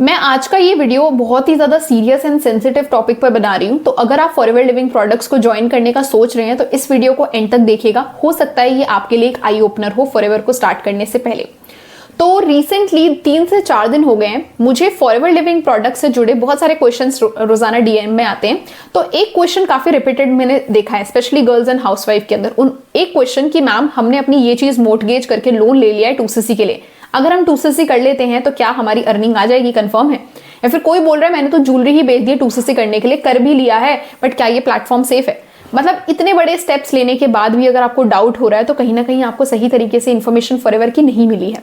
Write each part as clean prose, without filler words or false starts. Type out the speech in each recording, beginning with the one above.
मैं आज का ये वीडियो बहुत ही ज़्यादा सीरियस एंड सेंसिटिव टॉपिक पर बना रही हूँ, तो अगर आप फॉरएवर लिविंग प्रोडक्ट्स को ज्वाइन करने का सोच रहे हैं तो इस वीडियो को एंड तक देखिएगा। हो सकता है ये आपके लिए एक आई ओपनर हो फॉरएवर को स्टार्ट करने से पहले। तो रिसेंटली 3 से 4 दिन हो गए हैं, मुझे फॉरएवर लिविंग प्रोडक्ट से जुड़े बहुत सारे क्वेश्चंस रोजाना डीएम में आते हैं। तो एक क्वेश्चन काफी रिपीटेड मैंने देखा है, स्पेशली गर्ल्स एंड हाउसवाइफ के अंदर। एक क्वेश्चन कि मैम हमने अपनी ये चीज मोर्टगेज करके लोन ले लिया है 2cc के लिए, अगर हम 2cc कर लेते हैं तो क्या हमारी अर्निंग आ जाएगी, कंफर्म है? या फिर कोई बोल रहा है मैंने तो ज्वेलरी ही बेच दी 2cc करने के लिए, कर भी लिया है, बट क्या ये प्लेटफॉर्म सेफ है? मतलब इतने बड़े स्टेप्स लेने के बाद भी अगर आपको डाउट हो रहा है तो कहीं ना कहीं आपको सही तरीके से इन्फॉर्मेशन फॉरएवर की नहीं मिली है।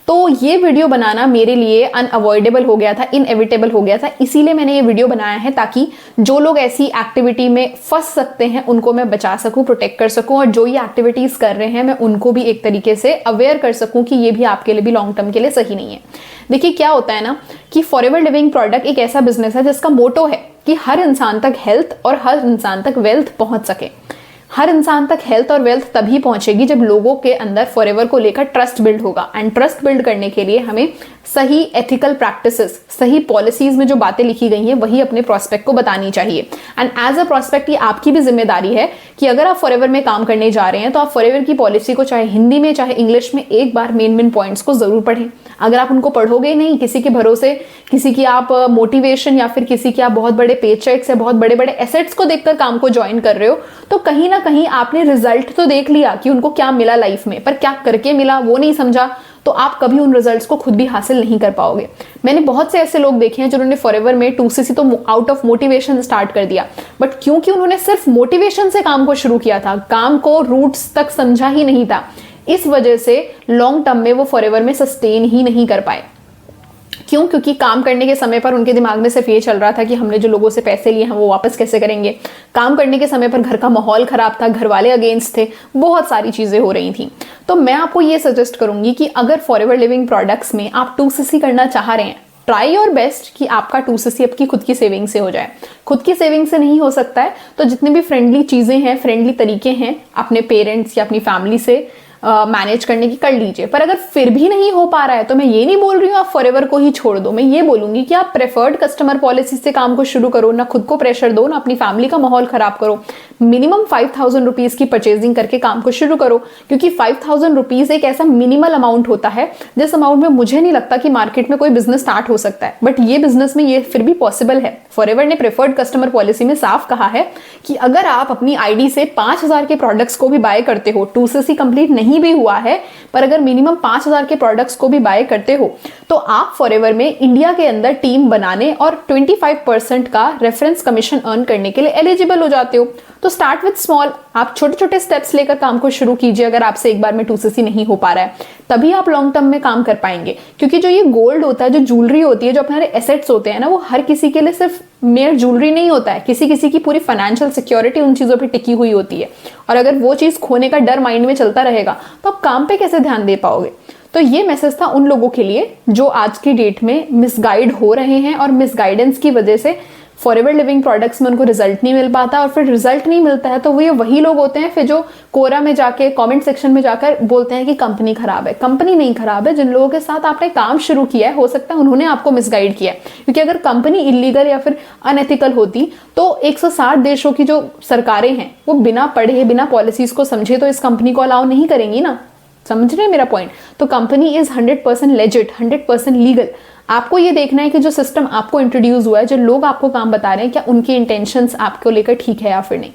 तो ये वीडियो बनाना मेरे लिए अनअवॉइडेबल हो गया था, इनएविटेबल हो गया था, इसीलिए मैंने ये वीडियो बनाया है ताकि जो लोग ऐसी एक्टिविटी में फंस सकते हैं उनको मैं बचा सकूं, प्रोटेक्ट कर सकूं, और जो ये एक्टिविटीज कर रहे हैं मैं उनको भी एक तरीके से अवेयर कर सकूं कि ये भी आपके लिए भी लॉन्ग टर्म के लिए सही नहीं है। देखिए क्या होता है ना कि फॉरएवर लिविंग प्रोडक्ट एक ऐसा बिजनेस है जिसका मोटो है कि हर इंसान तक हेल्थ और हर इंसान तक वेल्थ पहुंच सके। हर इंसान तक हेल्थ और वेल्थ तभी पहुंचेगी जब लोगों के अंदर फॉरएवर को लेकर ट्रस्ट बिल्ड होगा। एंड ट्रस्ट बिल्ड करने के लिए हमें सही एथिकल प्रैक्टिसेस, सही पॉलिसीज में जो बातें लिखी गई हैं वही अपने प्रोस्पेक्ट को बतानी चाहिए। एंड एज अ प्रोस्पेक्ट ये आपकी भी जिम्मेदारी है कि अगर आप फॉरएवर में काम करने जा रहे हैं तो आप फॉरएवर की पॉलिसी को चाहे हिंदी में चाहे इंग्लिश में एक बार मेन पॉइंट्स को जरूर पढ़ें। अगर आप उनको पढ़ोगे नहीं, किसी के भरोसे, किसी की आप मोटिवेशन या फिर किसी की आप बहुत बड़े पे चेक्स या बहुत बड़े बड़े एसेट्स को देखकर काम को ज्वाइन कर रहे हो, तो कहीं ना कहीं आपने रिजल्ट तो देख लिया कि उनको क्या मिला लाइफ में, पर क्या करके मिला वो नहीं समझा, तो आप कभी उन रिजल्ट्स को खुद भी हासिल नहीं कर पाओगे। मैंने बहुत से ऐसे लोग देखे हैं जिन्होंने फॉरएवर में 2cc तो आउट ऑफ मोटिवेशन स्टार्ट कर दिया, बट क्योंकि उन्होंने सिर्फ मोटिवेशन से काम को शुरू किया था, काम को रूट्स तक समझा ही नहीं था, इस वजह से लॉन्ग टर्म में वो फॉरएवर में सस्टेन ही नहीं कर पाए। क्यों? क्योंकि काम करने के समय पर उनके दिमाग में सिर्फ ये चल रहा था कि हमने जो लोगों से पैसे लिए हैं वो वापस कैसे करेंगे। काम करने के समय पर घर का माहौल खराब था, घर वाले अगेंस्ट थे, बहुत सारी चीजें हो रही थी। तो मैं आपको ये सजेस्ट करूंगी कि अगर फॉरएवर लिविंग प्रोडक्ट्स में आप 2cc करना चाह रहे हैं, ट्राई योर बेस्ट कि आपका 2cc आपकी खुद की सेविंग से हो जाए। खुद की सेविंग से नहीं हो सकता है तो जितने भी फ्रेंडली चीजें हैं, फ्रेंडली तरीके हैं अपने पेरेंट्स या अपनी फैमिली से मैनेज करने की कर लीजिए। पर अगर फिर भी नहीं हो पा रहा है तो मैं ये नहीं बोल रही हूँ आप फॉरएवर को ही छोड़ दो, मैं ये बोलूंगी कि आप प्रेफर्ड कस्टमर पॉलिसी से काम को शुरू करो, ना खुद को प्रेशर दो, ना अपनी फैमिली का माहौल खराब करो। मिनिमम 5000 रुपीज की परचेजिंग करके काम को शुरू करो, क्योंकि 5000 रुपीज एक ऐसा मिनिमल अमाउंट होता है जिस अमाउंट में मुझे नहीं लगता कि मार्केट में कोई बिजनेस स्टार्ट हो सकता है, बट ये बिजनेस में ये फिर भी पॉसिबल है। फॉरएवर ने प्रेफर्ड कस्टमर पॉलिसी में साफ कहा है कि अगर आप अपनी आईडी से 5000 के प्रोडक्ट्स को भी बाय करते हो, 2cc कंप्लीट नहीं भी हुआ है पर अगर मिनिमम 5000 के प्रोडक्ट्स को भी बाय करते हो, तो आप फॉरएवर में इंडिया के अंदर टीम बनाने और 25% का रेफरेंस कमीशन अर्न करने के लिए एलिजिबल हो जाते हो। तो स्टार्ट विद स्मॉल, आप छोटे छोटे स्टेप्स लेकर काम को शुरू कीजिए। अगर आपसे एक बार में 2cc नहीं हो पा रहा है तभी आप लॉन्ग टर्म में काम कर पाएंगे, क्योंकि जो ये गोल्ड होता है, जो ज्वेलरी होती है, जो अपने एसेट्स होते हैं ना, वो हर किसी के लिए सिर्फ मेयर ज्वेलरी नहीं होता है। किसी किसी की पूरी फाइनेंशियल सिक्योरिटी उन चीजों पर टिकी हुई होती है, और अगर वो चीज खोने का डर माइंड में चलता रहेगा तो आप काम पे कैसे ध्यान दे पाओगे। तो ये मैसेज था उन लोगों के लिए जो आज की डेट में मिसगाइड हो रहे हैं और मिसगाइडेंस की वजह से फॉरएवर लिविंग प्रोडक्ट्स में उनको रिजल्ट नहीं मिल पाता, और फिर रिजल्ट नहीं मिलता है तो वो ये वही लोग होते हैं फिर जो कोरा में जाके कमेंट सेक्शन में जाकर बोलते हैं कि कंपनी खराब है। कंपनी नहीं खराब है, जिन लोगों के साथ आपने काम शुरू किया है हो सकता है उन्होंने आपको मिसगाइड किया है, क्योंकि अगर कंपनी इलीगल या फिर अनएथिकल होती तो 160 देशों की जो सरकारें हैं वो बिना पढ़े बिना पॉलिसीज को समझे तो इस कंपनी को अलाउ नहीं करेंगी ना। समझ रहे हैं मेरा पॉइंट? तो कंपनी इज 100% लेजिट, 100% लीगल। आपको ये देखना है कि जो सिस्टम आपको इंट्रोड्यूस हुआ है, जो लोग आपको काम बता रहे हैं, क्या उनके इंटेंशंस आपको लेकर ठीक है या फिर नहीं।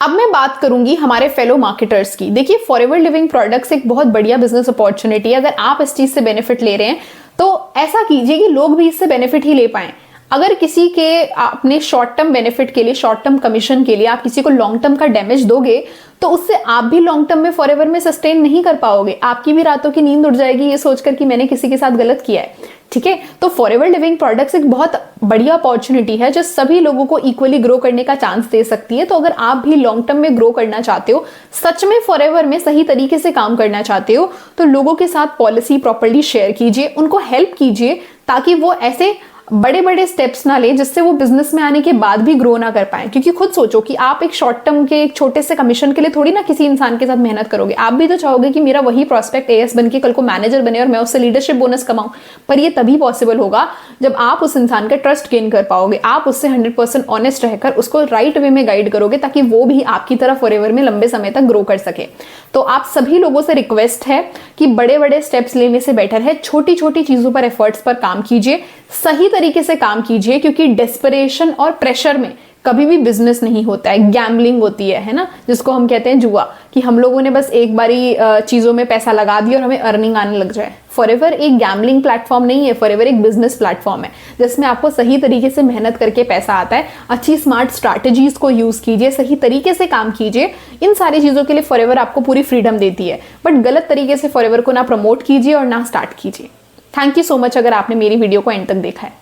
अब मैं बात करूंगी हमारे फेलो मार्केटर्स की। देखिए फॉरएवर लिविंग प्रोडक्ट्स एक बहुत बढ़िया बिजनेस अपॉर्चुनिटी है। अगर आप इस चीज से बेनिफिट ले रहे हैं तो ऐसा कीजिए कि लोग भी इससे बेनिफिट ही ले पाएं। अगर किसी के अपने शॉर्ट टर्म बेनिफिट के लिए, शॉर्ट टर्म कमीशन के लिए आप किसी को लॉन्ग टर्म का डैमेज दोगे तो उससे आप भी लॉन्ग टर्म में फॉरएवर में सस्टेन नहीं कर पाओगे। आपकी भी रातों की नींद उड़ जाएगी ये सोचकर कि मैंने किसी के साथ गलत किया है। ठीक है, तो फॉरएवर लिविंग प्रोडक्ट्स एक बहुत बढ़िया अपॉर्चुनिटी है जो सभी लोगों को इक्वली ग्रो करने का चांस दे सकती है। तो अगर आप भी लॉन्ग टर्म में ग्रो करना चाहते हो, सच में फॉरएवर में सही तरीके से काम करना चाहते हो, तो लोगों के साथ पॉलिसी प्रॉपर्ली शेयर कीजिए, उनको हेल्प कीजिए ताकि वो ऐसे बड़े बड़े स्टेप्स ना ले जिससे वो बिजनेस में आने के बाद भी ग्रो ना कर पाए। क्योंकि खुद सोचो कि आप एक शॉर्ट टर्म के एक छोटे से कमीशन के लिए थोड़ी ना किसी इंसान के साथ मेहनत करोगे। आप भी तो चाहोगे कि मेरा वही प्रोस्पेक्ट एएस बन के कल को मैनेजर बने और मैं उससे लीडरशिप बोनस कमाऊं। पर ये तभी पॉसिबल होगा जब आप उस इंसान का ट्रस्ट गेन कर पाओगे, आप उससे 100% ऑनेस्ट रहकर उसको राइट वे में गाइड करोगे ताकि वो भी आपकी तरह फॉरएवर में लंबे समय तक ग्रो कर सके। तो आप सभी लोगों से रिक्वेस्ट है कि बड़े बड़े स्टेप्स लेने से बेटर है छोटी छोटी चीजों पर, एफर्ट्स पर काम कीजिए, सही तरीके से काम कीजिए। क्योंकि डेस्परेशन और प्रेशर में कभी भी बिजनेस नहीं होता है, गैम्बलिंग होती है ना, जिसको हम कहते हैं जुआ, कि हम लोगों ने बस एक बारी चीजों में पैसा लगा दिया और हमें अर्निंग आने लग जाए। फॉरएवर एक गैम्बलिंग प्लेटफॉर्म नहीं है, फॉरएवर एक बिजनेस प्लेटफॉर्म है जिसमें आपको सही तरीके से मेहनत करके पैसा आता है। अच्छी स्मार्ट स्ट्रैटेजीज को यूज कीजिए, सही तरीके से काम कीजिए। इन सारी चीजों के लिए फॉरएवर आपको पूरी फ्रीडम देती है, बट गलत तरीके से फॉरएवर को ना प्रमोट कीजिए और ना स्टार्ट कीजिए। थैंक यू सो मच अगर आपने मेरी वीडियो को एंड तक देखा है।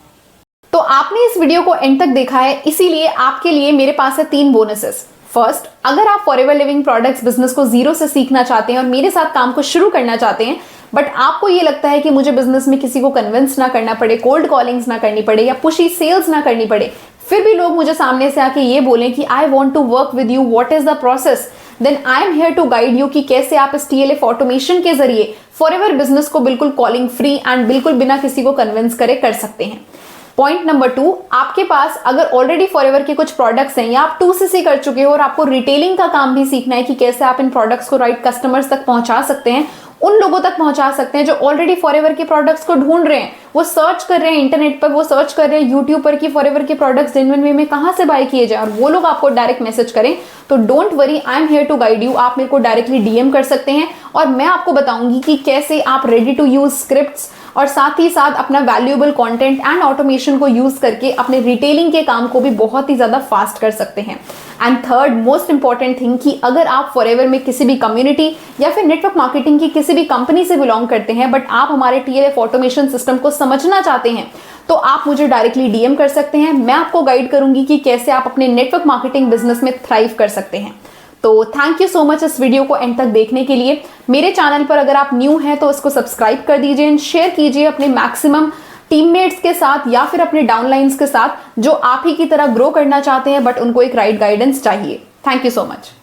तो आपने इस वीडियो को एंड तक देखा है, इसीलिए आपके लिए मेरे पास है 3 बोनसेस। फर्स्ट, अगर आप फॉरएवर लिविंग प्रोडक्ट्स बिजनेस को जीरो से सीखना चाहते हैं और मेरे साथ काम को शुरू करना चाहते हैं, बट आपको ये लगता है कि मुझे बिजनेस में किसी को कन्विंस ना करना पड़े, कोल्ड कॉलिंग्स ना करनी पड़े या पुशी सेल्स ना करनी पड़े, फिर भी लोग मुझे सामने से आके ये बोलें कि I want to work with you, what is the process, then I am here to guide you कि कैसे आप इस TLF ऑटोमेशन के जरिए फॉरएवर बिजनेस को बिल्कुल कॉलिंग फ्री एंड बिल्कुल बिना किसी को कन्विंस करे कर सकते हैं। पॉइंट नंबर 2, आपके पास अगर ऑलरेडी फॉरएवर के कुछ प्रोडक्ट्स हैं या आप 2CC कर चुके हो और आपको रिटेलिंग का काम भी सीखना है कि कैसे आप इन प्रोडक्ट्स को राइट कस्टमर्स तक पहुंचा सकते हैं, उन लोगों तक पहुंचा सकते हैं जो ऑलरेडी फॉरएवर के प्रोडक्ट्स को ढूंढ रहे हैं, वो सर्च कर रहे हैं इंटरनेट पर, वो सर्च कर रहे हैं यूट्यूब पर कि फॉरएवर के प्रोडक्ट्स जेन्युइन वे में कहां से बाय किए जाए, और वो लोग आपको डायरेक्ट मैसेज करें, तो don't worry, I am here to guide you. आप मेरे को डायरेक्टली DM कर सकते हैं और मैं आपको बताऊंगी कि कैसे आप रेडी टू यूज स्क्रिप्ट्स और साथ ही साथ अपना वैल्यूएबल कंटेंट एंड ऑटोमेशन को यूज करके अपने रिटेलिंग के काम को भी बहुत ही ज्यादा फास्ट कर सकते हैं। And third most important thing कि अगर आप फॉरएवर में किसी भी कम्युनिटी या फिर नेटवर्क मार्केटिंग की किसी भी कंपनी से बिलोंग करते हैं बट आप हमारे TLF ऑटोमेशन सिस्टम को समझना चाहते हैं, तो आप मुझे डायरेक्टली DM कर सकते हैं। मैं आपको गाइड करूंगी कि कैसे आप अपने नेटवर्क मार्केटिंग बिजनेस में थ्राइव कर सकते हैं। तो थैंक यू सो मच इस वीडियो को एंड तक देखने के लिए। मेरे चैनल पर अगर आप न्यू हैं तो इसको सब्सक्राइब कर दीजिए एंड शेयर कीजिए अपने मैक्सिमम टीममेट्स के साथ या फिर अपने डाउनलाइंस के साथ जो आप ही की तरह ग्रो करना चाहते हैं बट उनको एक राइट गाइडेंस चाहिए। Thank you so much.